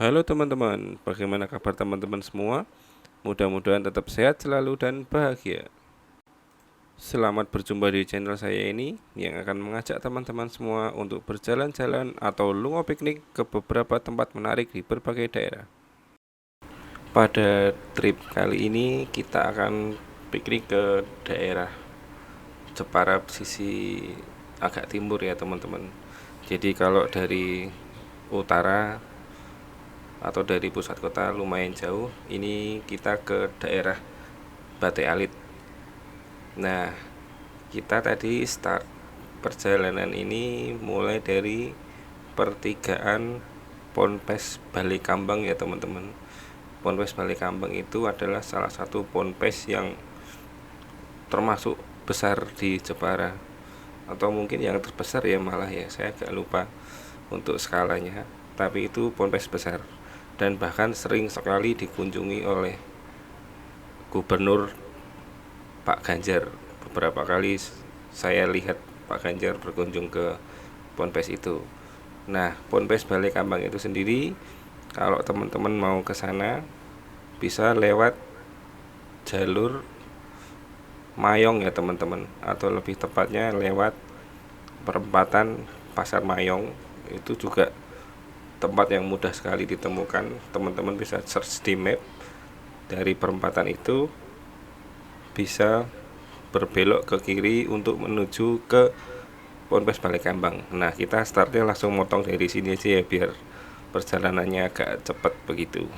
Halo teman-teman, bagaimana kabar teman-teman semua? Mudah-mudahan tetap sehat selalu dan bahagia. Selamat berjumpa di channel saya ini yang akan mengajak teman-teman semua untuk berjalan-jalan atau lungo piknik ke beberapa tempat menarik di berbagai daerah. Pada trip kali ini kita akan piknik ke daerah Jepara sisi agak timur ya teman-teman. Jadi kalau dari utara atau dari pusat kota lumayan jauh, ini kita ke daerah Bate Alit. Nah, kita tadi start perjalanan ini mulai dari pertigaan Ponpes Balikambang ya teman-teman. Ponpes Balikambang itu adalah salah satu ponpes yang termasuk besar di Jepara, atau mungkin yang terbesar ya malah ya, saya agak lupa untuk skalanya, tapi itu ponpes besar dan bahkan sering sekali dikunjungi oleh Gubernur Pak Ganjar. Beberapa kali saya lihat Pak Ganjar berkunjung ke ponpes itu. Nah, ponpes Balikambang itu sendiri, kalau teman-teman mau ke sana bisa lewat jalur Mayong ya teman-teman, atau lebih tepatnya lewat perempatan Pasar Mayong. Itu juga tempat yang mudah sekali ditemukan. Teman-teman bisa search di map, dari perempatan itu bisa berbelok ke kiri untuk menuju ke Ponpes Balikambang. Nah, kita startnya langsung motong dari sini aja ya, biar perjalanannya agak cepat begitu.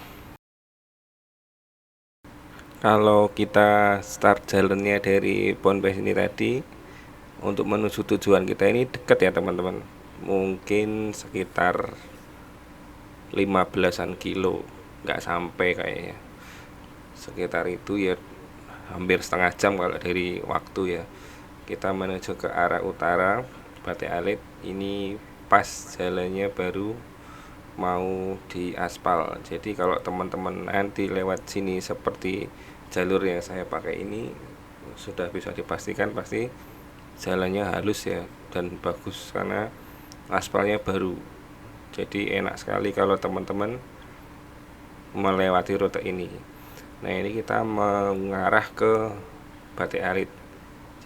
Kalau kita start jalannya dari Ponpes ini tadi, untuk menuju tujuan kita ini dekat ya teman-teman. Mungkin sekitar 15-an kilo, nggak sampai kayaknya. Sekitar itu ya, hampir setengah jam kalau dari waktu ya. Kita menuju ke arah utara Bate Alit. Ini pas jalannya baru mau di aspal. Jadi kalau teman-teman nanti lewat sini seperti jalur yang saya pakai ini, sudah bisa dipastikan pasti jalannya halus ya dan bagus karena aspalnya baru. Jadi enak sekali kalau teman-teman melewati rute ini. Nah, ini kita mengarah ke Bate Alit.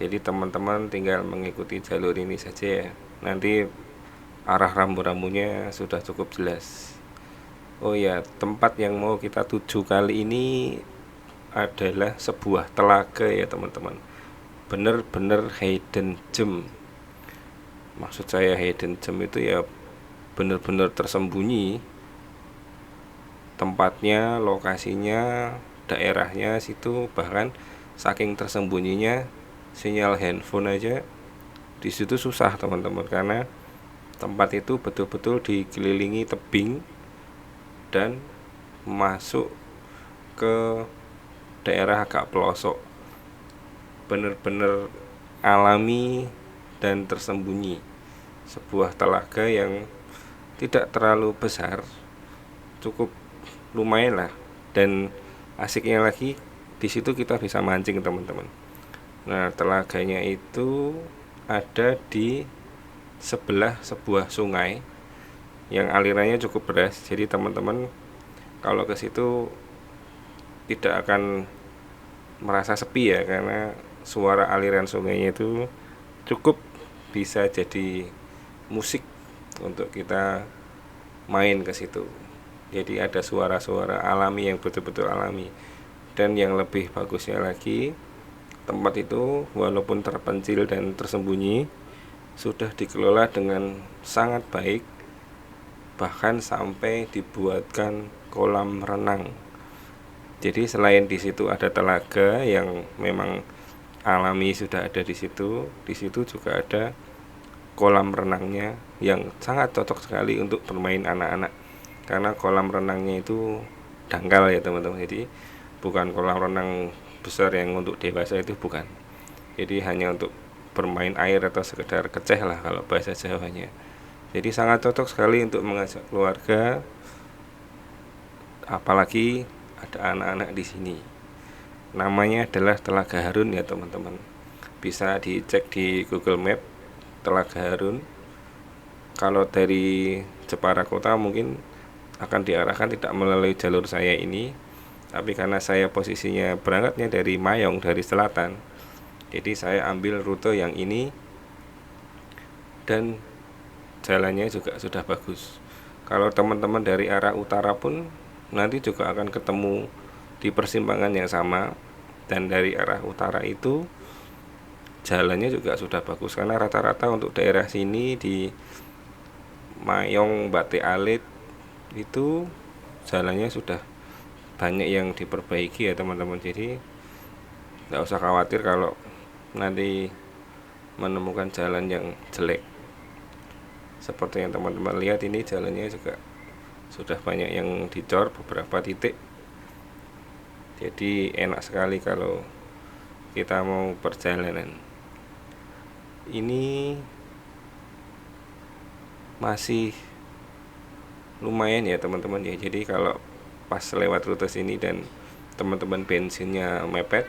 Jadi teman-teman tinggal mengikuti jalur ini saja ya. Nanti arah rambu-rambunya sudah cukup jelas. Oh ya, tempat yang mau kita tuju kali ini adalah sebuah telaga ya teman-teman. Bener-bener hidden gem. Maksud saya hidden gem itu ya bener-bener tersembunyi. Tempatnya, lokasinya, daerahnya situ, bahkan saking tersembunyinya sinyal handphone aja di situ susah teman-teman, karena tempat itu betul-betul dikelilingi tebing dan masuk ke daerah agak pelosok. Bener-bener alami dan tersembunyi. Sebuah telaga yang tidak terlalu besar, cukup lumayan lah, dan asiknya lagi di situ kita bisa mancing teman-teman. Nah, telaganya itu ada di sebelah sebuah sungai yang alirannya cukup deras. Jadi teman-teman kalau ke situ tidak akan merasa sepi ya, karena suara aliran sungainya itu cukup bisa jadi musik untuk kita main ke situ. Jadi ada suara-suara alami yang betul-betul alami. Dan yang lebih bagusnya lagi, tempat itu walaupun terpencil dan tersembunyi, sudah dikelola dengan sangat baik. Bahkan sampai dibuatkan kolam renang. Jadi selain di situ ada telaga yang memang alami sudah ada di situ juga ada kolam renangnya yang sangat cocok sekali untuk bermain anak-anak. Karena kolam renangnya itu dangkal ya teman-teman. Jadi bukan kolam renang besar yang untuk dewasa, itu bukan. Jadi hanya untuk bermain air atau sekedar keceh lah kalau bahasa Jawanya. Jadi sangat cocok sekali untuk mengajak keluarga, apalagi ada anak-anak di sini. Namanya adalah Telaga Harun ya teman-teman. Bisa dicek di Google Map, Telaga Harun. Kalau dari Jepara Kota mungkin akan diarahkan tidak melalui jalur saya ini, tapi karena saya posisinya berangkatnya dari Mayong, dari selatan, jadi saya ambil rute yang ini dan jalannya juga sudah bagus. Kalau teman-teman dari arah utara pun nanti juga akan ketemu di persimpangan yang sama, dan dari arah utara itu jalannya juga sudah bagus karena rata-rata untuk daerah sini di Mayong, Bate Alit itu jalannya sudah banyak yang diperbaiki ya teman-teman. Jadi nggak usah khawatir kalau nanti menemukan jalan yang jelek. Seperti yang teman-teman lihat, ini jalannya juga sudah banyak yang dicor beberapa titik, jadi enak sekali kalau kita mau perjalanan. Ini masih lumayan ya teman-teman ya, jadi kalau pas lewat rute sini dan teman-teman bensinnya mepet,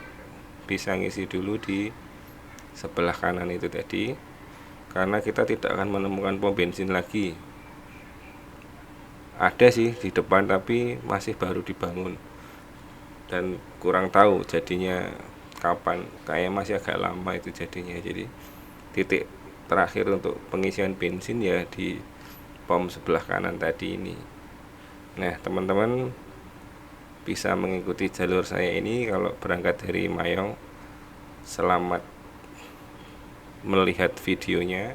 bisa ngisi dulu di sebelah kanan itu tadi, karena kita tidak akan menemukan pom bensin lagi. Ada sih di depan tapi masih baru dibangun dan kurang tahu jadinya kapan, kayak masih agak lama itu jadinya. Jadi titik terakhir untuk pengisian bensin ya di pom sebelah kanan tadi ini. Nah teman-teman bisa mengikuti jalur saya ini kalau berangkat dari Mayong. Selamat melihat videonya,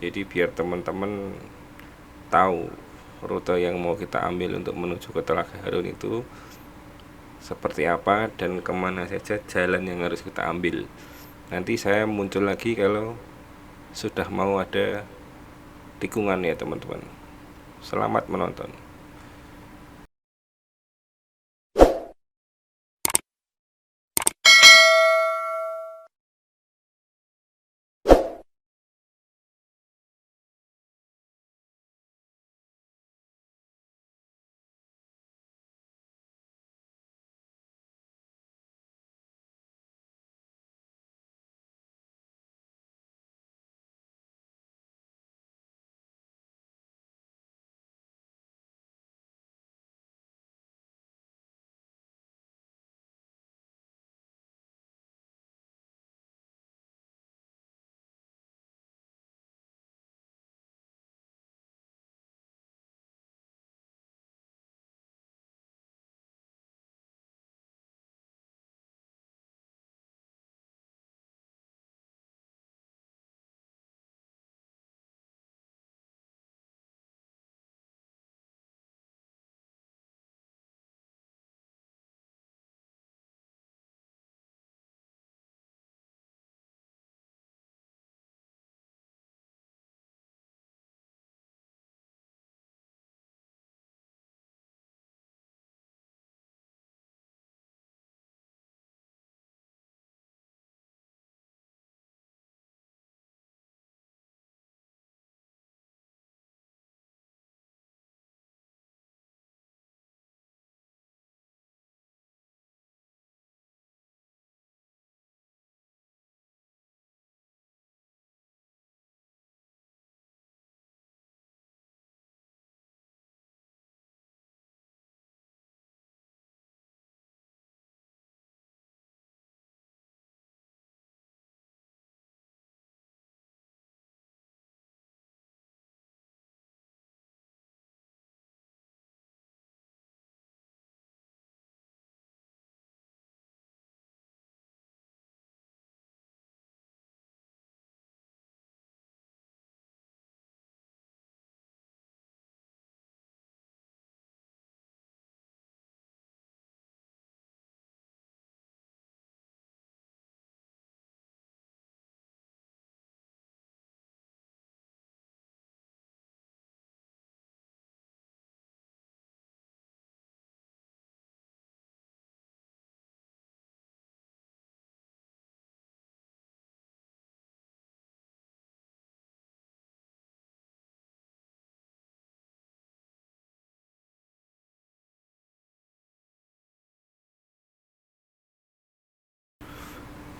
jadi biar teman-teman tahu rute yang mau kita ambil untuk menuju ke Telaga Harun itu seperti apa dan kemana saja jalan yang harus kita ambil. Nanti saya muncul lagi kalau sudah mau ada tikungan ya teman-teman. Selamat menonton.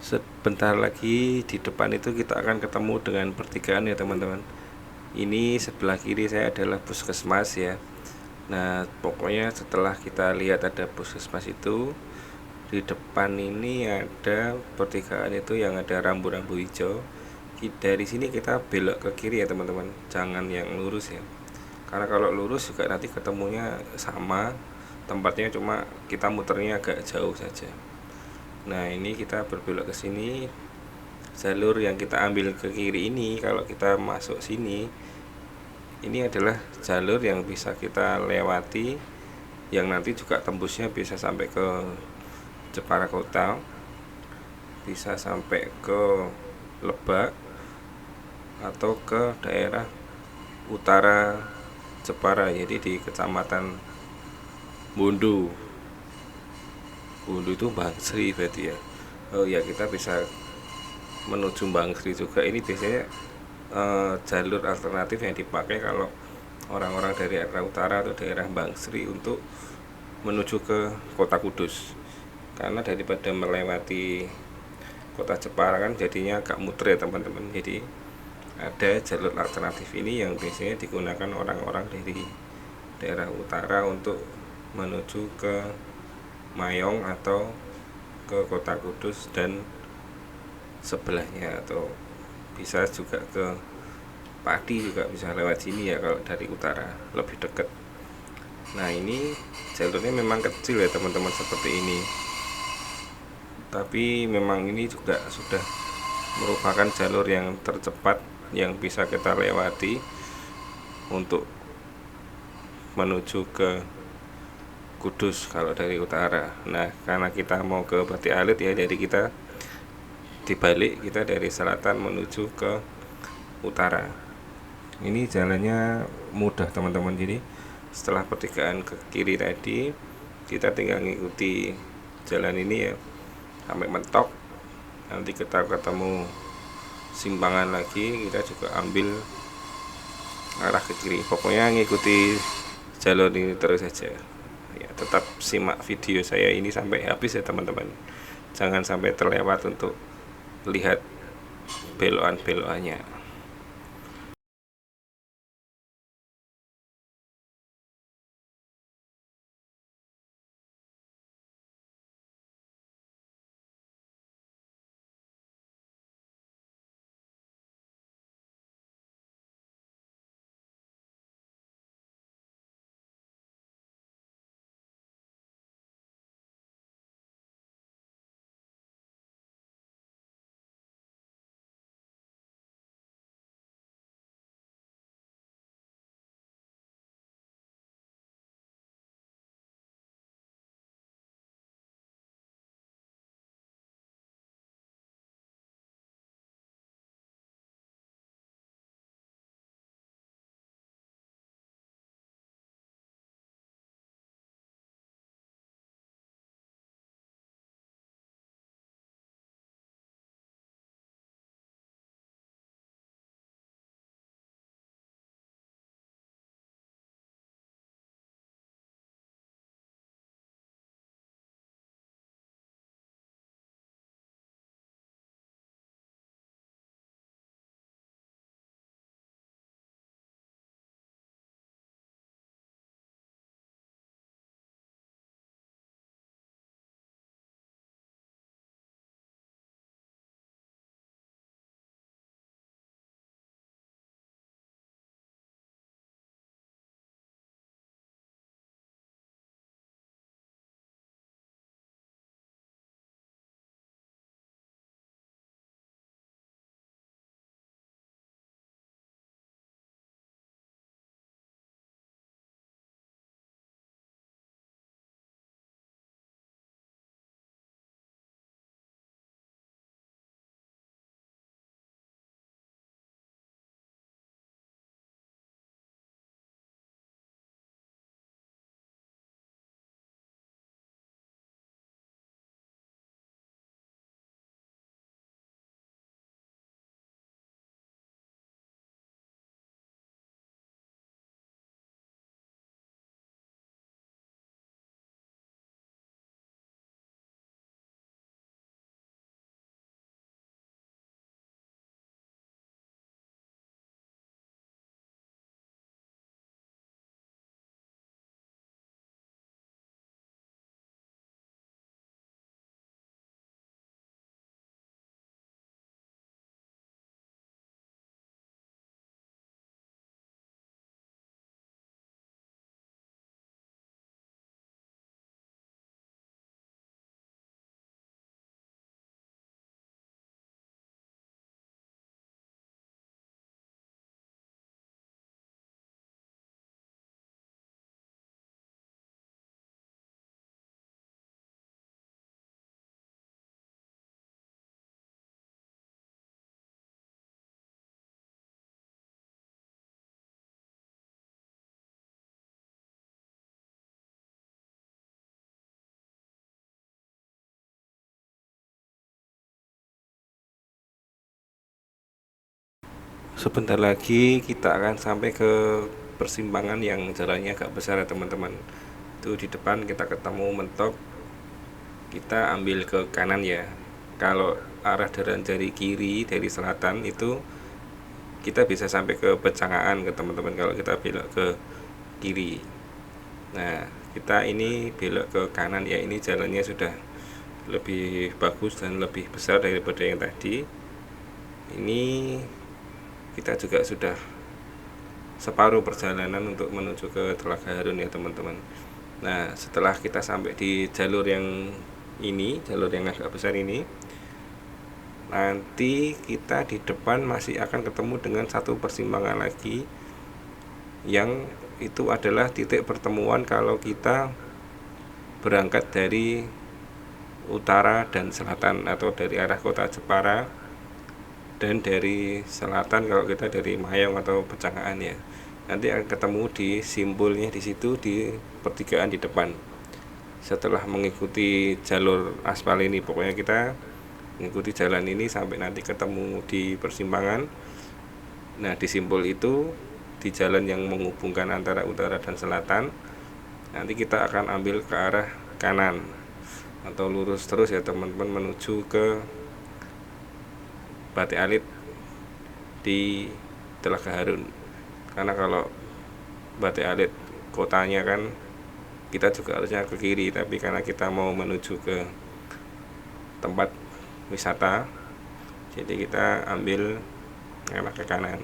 Sebentar lagi di depan itu kita akan ketemu dengan pertigaan ya teman-teman. Ini sebelah kiri saya adalah puskesmas ya. Nah, pokoknya setelah kita lihat ada puskesmas itu, di depan ini ada pertigaan itu yang ada rambu-rambu hijau. Dari sini kita belok ke kiri ya teman-teman, jangan yang lurus ya. Karena kalau lurus juga nanti ketemunya sama tempatnya, cuma kita muternya agak jauh saja. Nah, ini kita berbelok ke sini. Jalur yang kita ambil ke kiri ini, kalau kita masuk sini, ini adalah jalur yang bisa kita lewati, yang nanti juga tembusnya bisa sampai ke Jepara Kota, bisa sampai ke Lebak, atau ke daerah utara Jepara, jadi di kecamatan Bundu. Bundu itu Bangsri berarti ya. Oh ya, kita bisa menuju Bangsri juga. Ini biasanya jalur alternatif yang dipakai kalau orang-orang dari daerah utara atau daerah Bangsri untuk menuju ke kota Kudus. Karena daripada melewati kota Jepara kan jadinya agak muter ya teman-teman. Jadi ada jalur alternatif ini yang biasanya digunakan orang-orang dari daerah utara untuk menuju ke Mayong atau ke kota Kudus dan sebelahnya, atau bisa juga ke Pati, juga bisa lewat sini ya kalau dari utara, lebih dekat. Nah, ini jalurnya memang kecil ya teman-teman, seperti ini, tapi memang ini juga sudah merupakan jalur yang tercepat yang bisa kita lewati untuk menuju ke Kudus kalau dari utara. Nah, karena kita mau ke Bati Alit ya, jadi kita dibalik, kita dari selatan menuju ke utara. Ini jalannya mudah teman-teman. Jadi setelah pertigaan ke kiri tadi, kita tinggal ngikuti jalan ini ya sampai mentok. Nanti kita ketemu simpangan lagi, kita juga ambil arah ke kiri. Pokoknya ngikuti jalur ini terus saja ya. Tetap simak video saya ini sampai habis ya teman-teman, jangan sampai terlewat untuk lihat belokan-belokannya. sebentar lagi kita akan sampai ke persimpangan yang jalannya agak besar ya teman-teman. Itu di depan kita ketemu mentok, kita ambil ke kanan ya. Kalau arah dari kiri dari selatan itu kita bisa sampai ke Pecangaan ke teman-teman kalau kita belok ke kiri. Nah, kita ini belok ke kanan ya, ini jalannya sudah lebih bagus dan lebih besar daripada yang tadi. Ini kita juga sudah separuh perjalanan untuk menuju ke Telaga Harun ya teman-teman. Nah, setelah kita sampai di jalur yang ini, jalur yang agak besar ini, nanti kita di depan masih akan ketemu dengan satu persimpangan lagi, yang itu adalah titik pertemuan kalau kita berangkat dari utara dan selatan, atau dari arah kota Jepara, dan dari selatan kalau kita dari Mayong atau Pecangaan ya. Nanti akan ketemu di simbolnya di situ, di pertigaan di depan. Setelah mengikuti jalur aspal ini, pokoknya kita mengikuti jalan ini sampai nanti ketemu di persimpangan. Nah, di simbol itu, di jalan yang menghubungkan antara utara dan selatan, nanti kita akan ambil ke arah kanan atau lurus terus ya teman-teman, menuju ke Batik Alit di Telaga Harun. Karena kalau Batik Alit kotanya kan kita juga harusnya ke kiri, tapi karena kita mau menuju ke tempat wisata, jadi kita ambil arah ke kanan.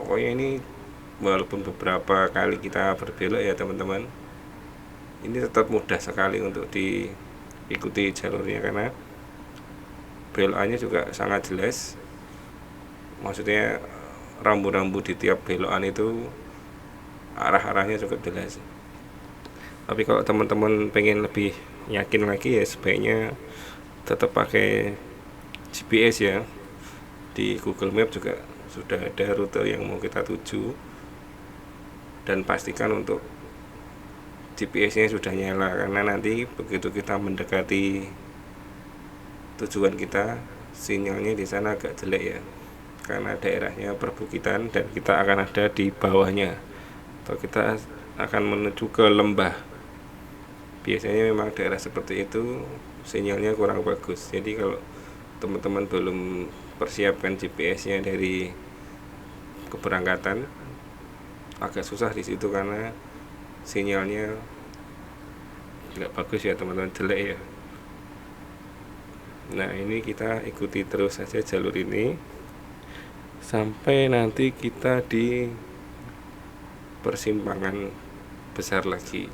Pokoknya ini walaupun beberapa kali kita berbelok ya teman-teman, ini tetap mudah sekali untuk diikuti jalurnya, karena belokannya juga sangat jelas. Maksudnya rambu-rambu di tiap belokan itu arah-arahnya cukup jelas. Tapi kalau teman-teman pengen lebih yakin lagi ya sebaiknya tetap pakai GPS ya. Di Google Map juga sudah ada rute yang mau kita tuju, dan pastikan untuk GPS-nya sudah nyala, karena nanti begitu kita mendekati tujuan kita, sinyalnya di sana agak jelek ya, karena daerahnya perbukitan dan kita akan ada di bawahnya, atau kita akan menuju ke lembah. Biasanya memang daerah seperti itu sinyalnya kurang bagus. Jadi kalau teman-teman belum persiapkan GPS-nya dari keberangkatan, agak susah di situ karena sinyalnya nggak bagus ya teman-teman, jelek ya. Nah, ini kita ikuti terus saja jalur ini sampai nanti kita di persimpangan besar lagi,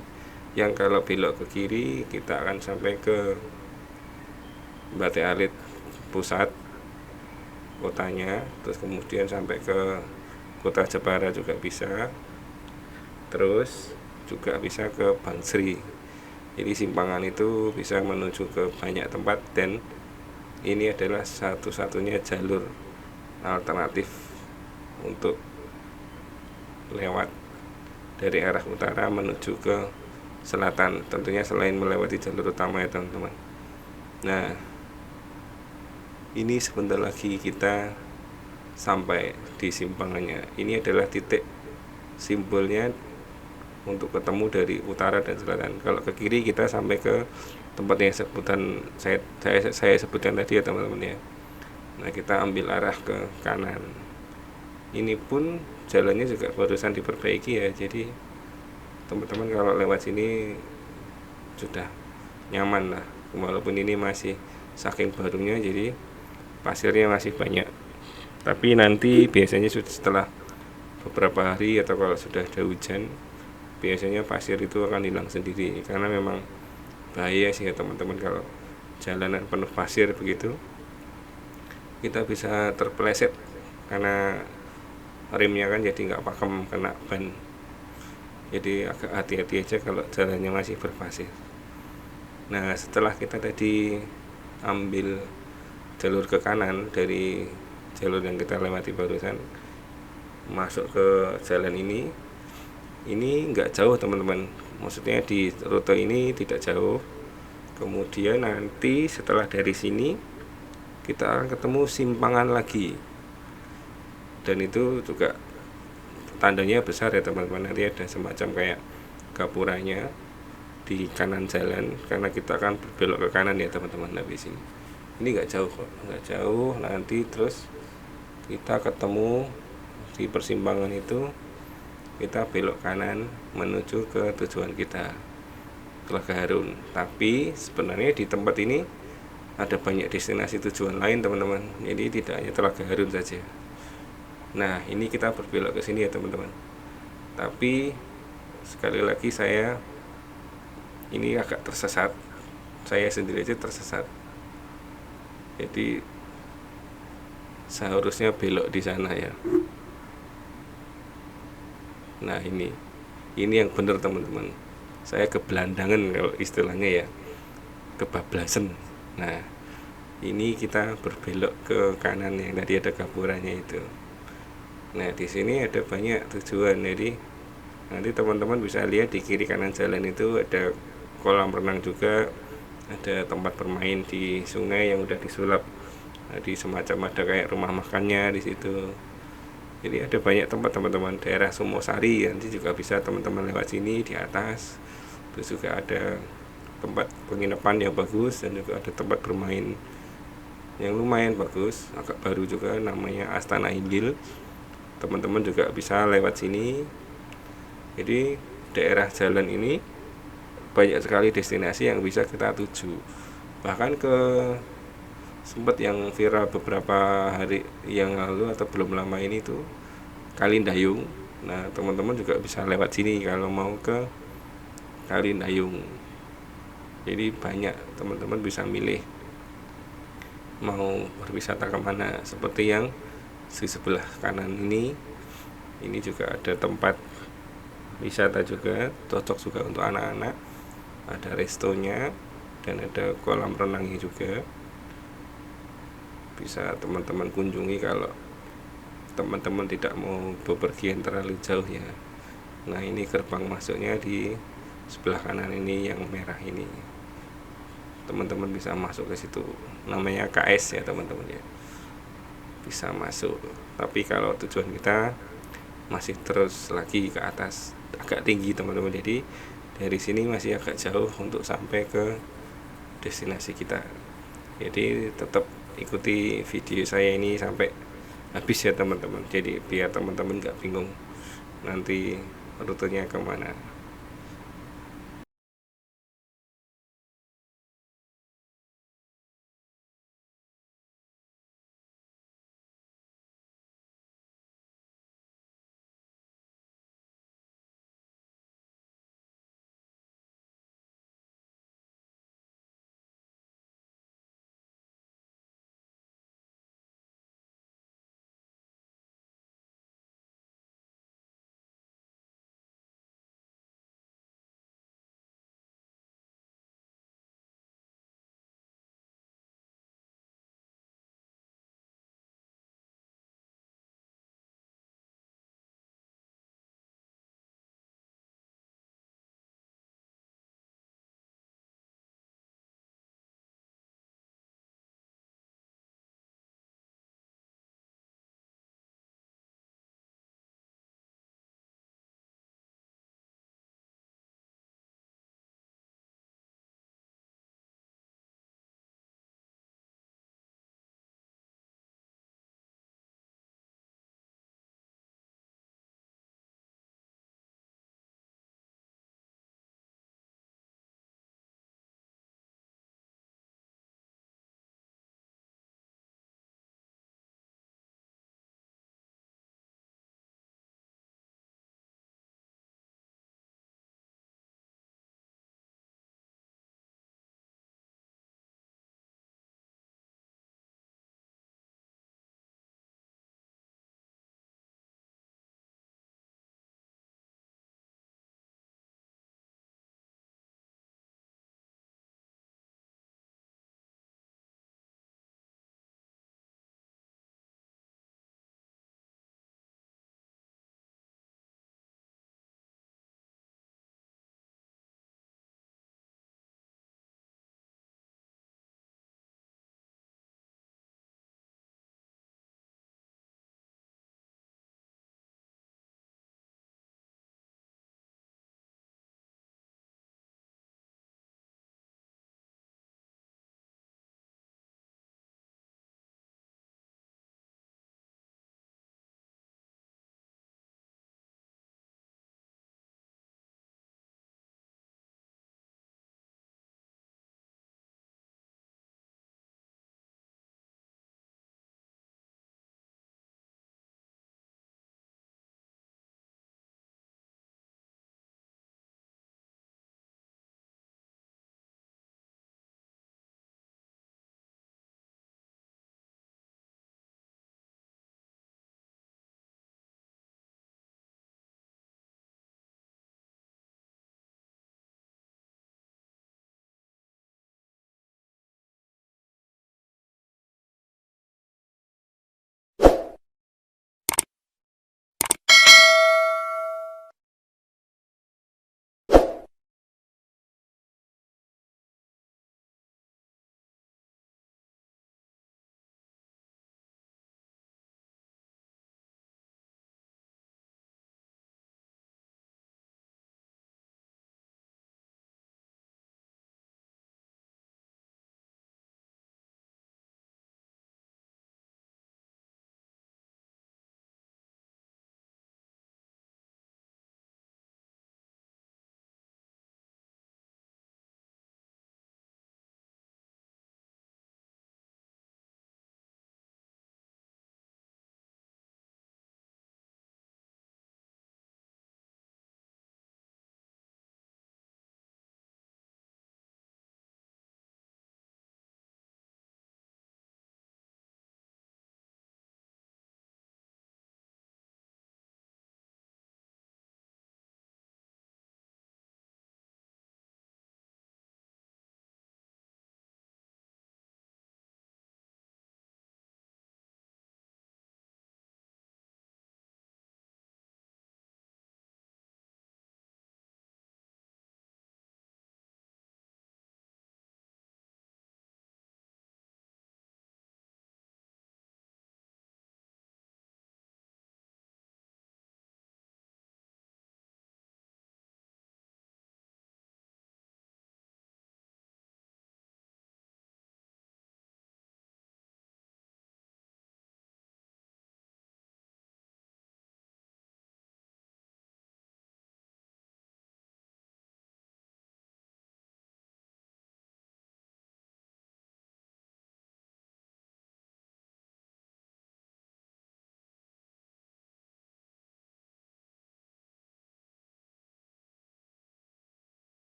yang kalau belok ke kiri kita akan sampai ke Batik Alit pusat kotanya, terus kemudian sampai ke kota Jepara juga bisa, terus juga bisa ke Bangsri. Jadi simpangan itu bisa menuju ke banyak tempat, dan ini adalah satu-satunya jalur alternatif untuk lewat dari arah utara menuju ke selatan, tentunya selain melewati jalur utama ya teman-teman. Nah, ini sebentar lagi kita sampai di simpangannya. Ini adalah titik simbolnya untuk ketemu dari utara dan selatan. Kalau ke kiri kita sampai ke tempat yang saya sebutkan tadi ya teman-teman ya. Nah, kita ambil arah ke kanan. Ini pun jalannya juga barusan diperbaiki ya, jadi teman-teman kalau lewat sini sudah nyaman lah, walaupun ini masih saking barunya jadi pasirnya masih banyak. Tapi nanti biasanya setelah beberapa hari atau kalau sudah ada hujan, biasanya pasir itu akan hilang sendiri, karena memang bahaya sih ya teman-teman kalau jalanan penuh pasir begitu, kita bisa terpeleset karena remnya kan jadi nggak pakem kena ban. Jadi agak hati-hati aja kalau jalannya masih berpasir. Nah, setelah kita tadi ambil jalur ke kanan dari jalur yang kita lewati barusan, masuk ke jalan ini nggak jauh teman-teman, maksudnya di rute ini tidak jauh. Kemudian nanti setelah dari sini kita akan ketemu simpangan lagi. dan itu juga tandanya besar ya teman-teman, nanti ada semacam kayak gapuranya di kanan jalan, karena kita akan berbelok ke kanan ya teman-teman. Habis ini nggak jauh kok, nggak jauh, nanti terus kita ketemu di persimpangan itu, kita belok kanan menuju ke tujuan kita, Telaga Harun. Tapi sebenarnya di tempat ini ada banyak destinasi tujuan lain teman-teman, jadi tidak hanya Telaga Harun saja. Nah ini kita berbelok ke sini ya teman-teman, tapi sekali lagi saya ini agak tersesat, saya sendiri aja tersesat, jadi seharusnya belok di sana ya. Nah ini yang benar teman-teman, saya kebelandangan kalau istilahnya ya, kebablasan. Nah ini kita berbelok ke kanan yang tadi ada gapurannya itu. Nah di sini ada banyak tujuan, jadi nanti teman-teman bisa lihat di kiri kanan jalan itu ada kolam renang juga, ada tempat bermain di sungai yang udah disulap, di semacam ada kayak rumah makannya di situ. Jadi ada banyak tempat teman-teman, daerah Sumosari nanti juga bisa teman-teman lewat sini di atas. Terus juga ada tempat penginapan yang bagus, dan juga ada tempat bermain yang lumayan bagus, agak baru juga, namanya Astana Inggil. Teman-teman juga bisa lewat sini. Jadi daerah jalan ini banyak sekali destinasi yang bisa kita tuju. Bahkan ke sempat yang viral beberapa hari yang lalu atau belum lama ini tuh Kalindayung. Nah teman-teman juga bisa lewat sini kalau mau ke Kalindayung. Jadi banyak, teman-teman bisa milih mau berwisata kemana. Seperti yang di sebelah kanan ini juga ada tempat wisata juga, cocok juga untuk anak-anak, ada restonya dan ada kolam renangnya juga, bisa teman-teman kunjungi kalau teman-teman tidak mau bepergian terlalu jauh ya. Nah ini gerbang masuknya di sebelah kanan ini yang merah ini, teman-teman bisa masuk ke situ, namanya KS ya teman-teman ya, bisa masuk. Tapi kalau tujuan kita masih terus lagi ke atas, agak tinggi teman-teman, jadi dari sini masih agak jauh untuk sampai ke destinasi kita. Jadi tetap ikuti video saya ini sampai habis ya teman-teman, jadi biar teman-teman nggak bingung nanti rutenya kemana.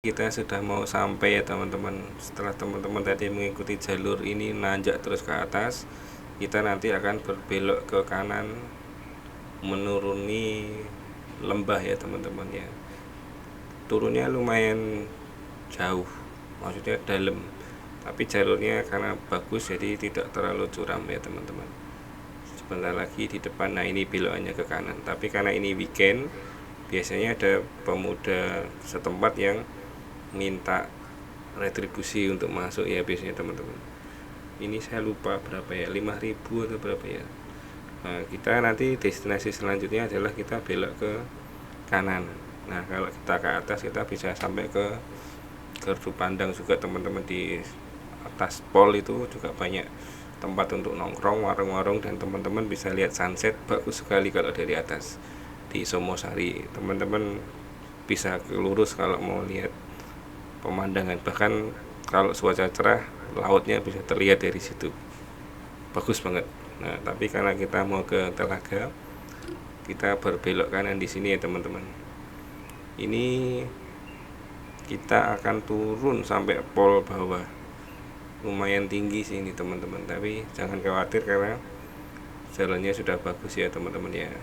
Kita sudah mau sampai ya teman-teman. Setelah teman-teman tadi mengikuti jalur ini nanjak terus ke atas, kita nanti akan berbelok ke kanan menuruni lembah ya teman-teman ya. Turunnya lumayan jauh, maksudnya dalam, tapi jalurnya karena bagus jadi tidak terlalu curam ya teman-teman. Sebentar lagi di depan, nah ini belokannya ke kanan, tapi karena ini weekend biasanya ada pemuda setempat yang minta retribusi untuk masuk ya biasanya teman-teman. Ini saya lupa berapa ya, 5.000 atau berapa ya. Nah, kita nanti destinasi selanjutnya adalah kita belok ke kanan. Nah, kalau kita ke atas kita bisa sampai ke gardu pandang juga teman-teman. Di atas pol itu juga banyak tempat untuk nongkrong, warung-warung, dan teman-teman bisa lihat sunset bagus sekali kalau dari atas di Somosari. Teman-teman bisa lurus kalau mau lihat pemandangan, bahkan kalau cuaca cerah lautnya bisa terlihat dari situ, bagus banget. Nah, tapi karena kita mau ke Telaga, kita berbelok kanan di sini ya teman-teman. Ini kita akan turun sampai pol bawah, lumayan tinggi sih ini teman-teman, tapi jangan khawatir karena jalannya sudah bagus ya teman-teman ya,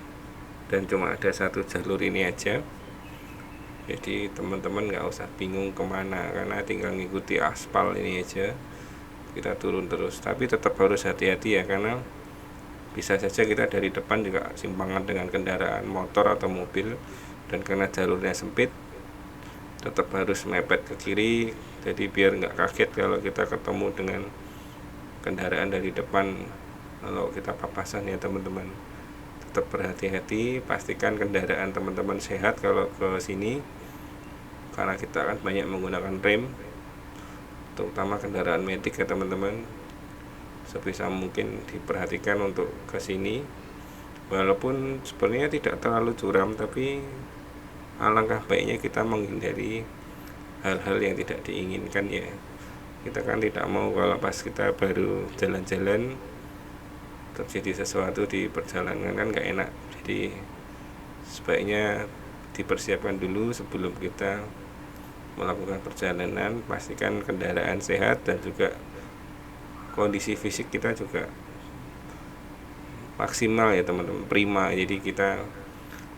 dan cuma ada satu jalur ini aja, jadi teman-teman nggak usah bingung kemana karena tinggal ngikuti aspal ini aja. Kita turun terus, tapi tetap harus hati-hati ya, karena bisa saja kita dari depan juga simpangan dengan kendaraan motor atau mobil, dan karena jalurnya sempit tetap harus mepet ke kiri, jadi biar nggak kaget kalau kita ketemu dengan kendaraan dari depan kalau kita papasan ya teman-teman. Tetap berhati-hati, pastikan kendaraan teman-teman sehat kalau ke sini, karena kita akan banyak menggunakan rem, terutama kendaraan medik ya teman-teman. Sebisa mungkin diperhatikan untuk ke sini, walaupun sebenarnya tidak terlalu curam, tapi alangkah baiknya kita menghindari hal-hal yang tidak diinginkan ya. Kita kan tidak mau kalau pas kita baru jalan-jalan terjadi sesuatu di perjalanan, kan gak enak. Jadi sebaiknya dipersiapkan dulu sebelum kita melakukan perjalanan. Pastikan kendaraan sehat dan juga kondisi fisik kita juga maksimal ya teman-teman, prima. Jadi kita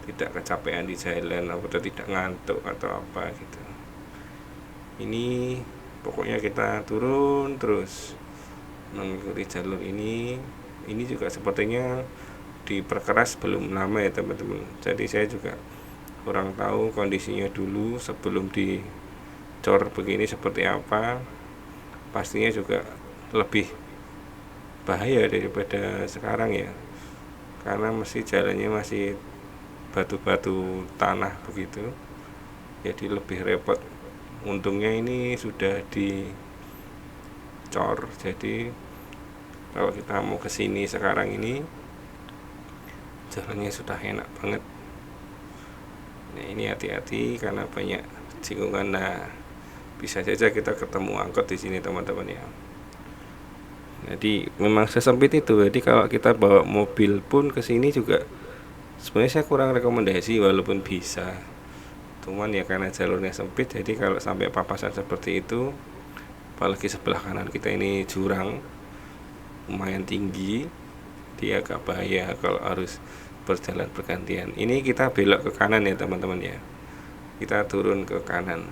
tidak kecapean di jalan atau tidak ngantuk atau apa gitu. Ini pokoknya kita turun terus mengikuti jalur ini. Ini juga sepertinya diperkeras belum lama ya teman-teman, jadi saya juga kurang tahu kondisinya dulu sebelum dicor begini seperti apa. Pastinya juga lebih bahaya daripada sekarang ya, karena masih jalannya masih batu-batu tanah begitu, jadi lebih repot. Untungnya ini sudah dicor, jadi kalau kita mau kesini sekarang ini jalannya sudah enak banget. Nah, ini hati-hati karena banyak tikungan. Nah, bisa saja kita ketemu angkot di sini teman-teman ya. Jadi memang sesempit itu. Jadi kalau kita bawa mobil pun ke sini juga sebenarnya saya kurang rekomendasi, walaupun bisa. Cuman ya karena jalurnya sempit, jadi kalau sampai papasan seperti itu, apalagi sebelah kanan kita ini jurang lumayan tinggi, dia agak bahaya kalau harus berjalan bergantian. Ini kita belok ke kanan ya teman-teman ya. Kita turun ke kanan.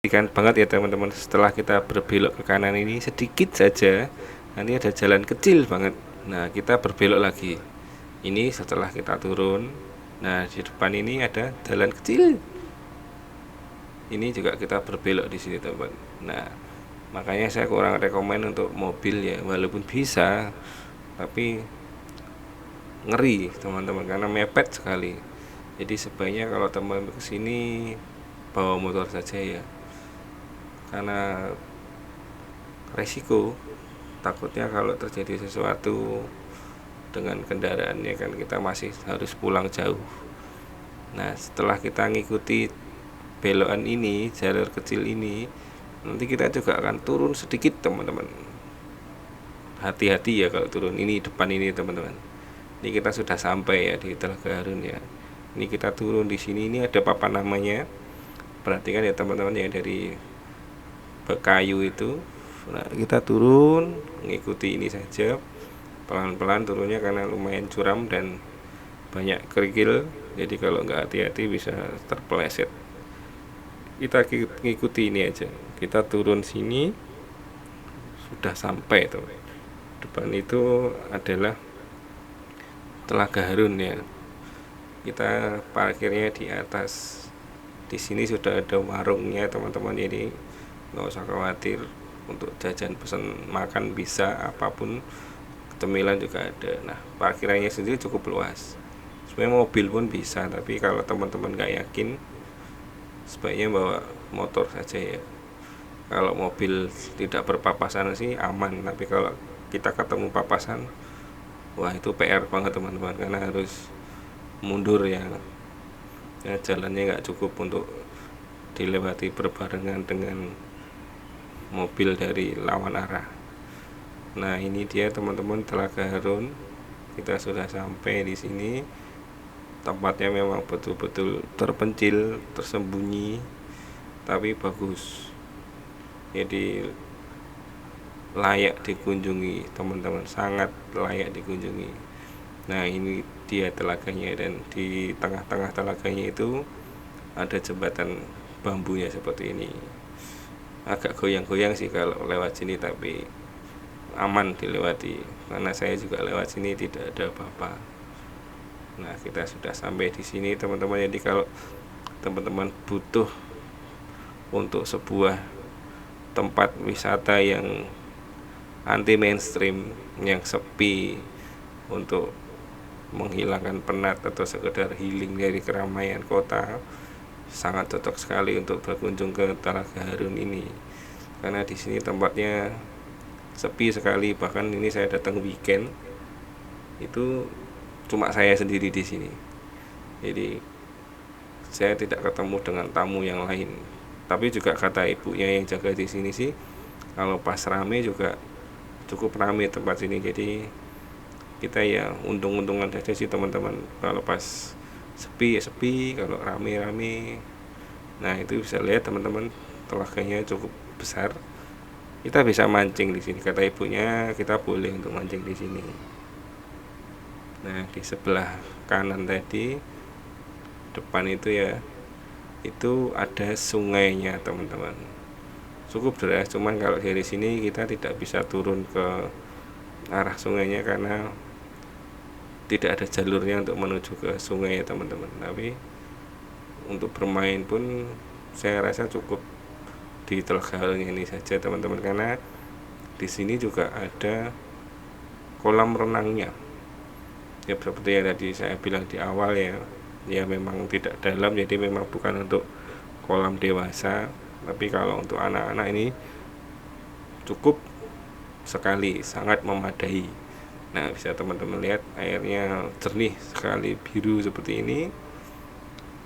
Perhatikan banget ya teman-teman, setelah kita berbelok ke kanan ini sedikit saja nanti ada jalan kecil banget. Nah, kita berbelok lagi. Ini setelah kita turun. Nah, di depan ini ada jalan kecil. Ini juga kita berbelok di sini teman. Nah, makanya saya kurang rekomen untuk mobil ya, walaupun bisa, tapi ngeri teman-teman karena mepet sekali. Jadi sebaiknya kalau teman kesini bawa motor saja ya, karena resiko takutnya kalau terjadi sesuatu dengan kendaraannya kan kita masih harus pulang jauh. Nah, setelah kita ngikuti belokan ini, jalur kecil ini, nanti kita juga akan turun sedikit teman-teman. Hati-hati ya kalau turun ini, depan ini teman-teman. Ini kita sudah sampai ya di Telaga Harun ya. Ini kita turun di sini, ini ada papan namanya. Perhatikan ya teman-teman yang dari kayu itu. Nah, kita turun mengikuti ini saja, pelan-pelan turunnya karena lumayan curam dan banyak kerikil. Jadi kalau nggak hati-hati bisa terpeleset. Kita ngikuti ini aja. Kita turun sini, sudah sampai tuh. Depan itu adalah Telaga Harun ya. Kita parkirnya di atas. Di sini sudah ada warungnya teman-teman, jadi nggak usah khawatir untuk jajan, pesan makan bisa, apapun, cemilan juga ada. Nah, parkirannya sendiri cukup luas. Sebenarnya mobil pun bisa, tapi kalau teman-teman nggak yakin, sebaiknya bawa motor saja ya. Kalau mobil tidak berpapasan sih aman, tapi kalau kita ketemu papasan, wah itu PR banget teman-teman, karena harus mundur ya, jalannya nggak cukup untuk dilewati berbarengan dengan mobil dari lawan arah. Nah ini dia teman-teman Telaga Harun. Kita sudah sampai di sini. Tempatnya memang betul-betul terpencil, tersembunyi, tapi bagus. Jadi layak dikunjungi teman-teman, sangat layak dikunjungi. Nah ini dia telaganya, dan di tengah-tengah telaganya itu ada jembatan bambunya seperti ini. Agak goyang-goyang sih kalau lewat sini, tapi aman dilewati karena saya juga lewat sini tidak ada apa-apa. Nah kita sudah sampai di sini teman-teman. Jadi kalau teman-teman butuh untuk sebuah tempat wisata yang anti mainstream, yang sepi, untuk menghilangkan penat atau sekedar healing dari keramaian kota, sangat cocok sekali untuk berkunjung ke Telaga Harun ini. Karena di sini tempatnya sepi sekali, bahkan ini saya datang weekend, itu cuma saya sendiri di sini. Jadi saya tidak ketemu dengan tamu yang lain. Tapi juga kata ibunya yang jaga di sini sih, kalau pas rame juga cukup rame tempat sini. Jadi kita ya untung-untungan saja sih teman-teman. Kalau pas sepi ya sepi, kalau rame-rame. Nah itu bisa lihat teman-teman, telaganya cukup besar. Kita bisa mancing di sini. Kata ibunya kita boleh untuk mancing di sini. Nah di sebelah kanan tadi, depan itu ya, itu ada sungainya teman-teman. Cukup deras, cuman kalau dari sini kita tidak bisa turun ke arah sungainya karena tidak ada jalurnya untuk menuju ke sungai ya teman-teman. Tapi untuk bermain pun saya rasa cukup di Telaga Harun ini saja teman-teman, karena di sini juga ada kolam renangnya. Ya seperti yang tadi saya bilang di awal ya, ya memang tidak dalam, jadi memang bukan untuk kolam dewasa, tapi kalau untuk anak-anak ini cukup sekali, sangat memadai. Nah bisa teman-teman lihat airnya jernih sekali, biru seperti ini,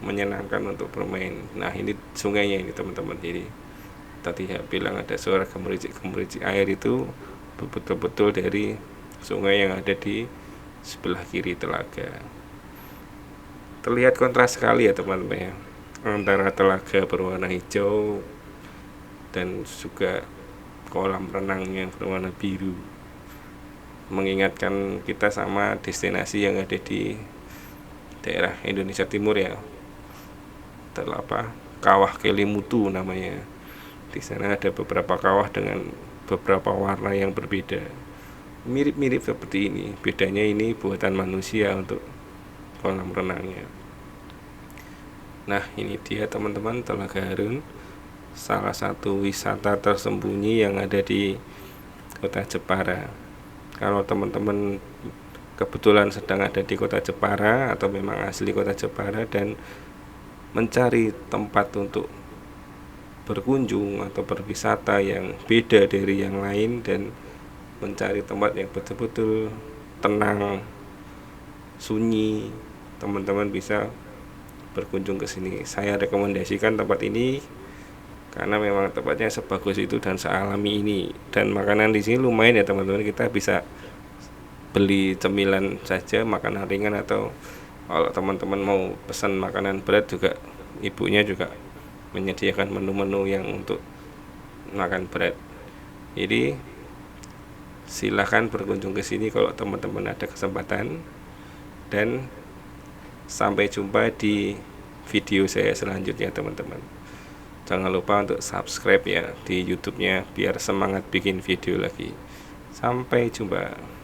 menyenangkan untuk bermain. Nah ini sungainya ini teman-teman. Jadi tadi saya bilang ada suara gemericik air, itu betul-betul dari sungai yang ada di sebelah kiri telaga. Terlihat kontras sekali ya teman-teman ya, antara telaga berwarna hijau dan juga kolam renangnya berwarna biru, mengingatkan kita sama destinasi yang ada di daerah Indonesia Timur ya, Kawah Kelimutu namanya. Di sana ada beberapa kawah dengan beberapa warna yang berbeda, mirip-mirip seperti ini. Bedanya ini buatan manusia untuk kolam renangnya. Nah ini dia teman-teman Telaga Harun, salah satu wisata tersembunyi yang ada di Kota Jepara. Kalau teman-teman kebetulan sedang ada di Kota Jepara atau memang asli Kota Jepara dan mencari tempat untuk berkunjung atau berwisata yang beda dari yang lain, dan mencari tempat yang betul-betul tenang, sunyi, teman-teman bisa berkunjung ke sini. Saya rekomendasikan tempat ini karena memang tempatnya sebagus itu dan sealami ini, dan makanan di sini lumayan ya teman-teman. Kita bisa beli cemilan saja, makanan ringan atau Kalau teman-teman mau pesan makanan berat juga, ibunya juga menyediakan menu-menu yang untuk makan berat. Jadi silahkan berkunjung ke sini kalau teman-teman ada kesempatan, dan sampai jumpa di video saya selanjutnya teman-teman. Jangan lupa untuk subscribe ya di YouTube-nya biar semangat bikin video lagi. Sampai jumpa.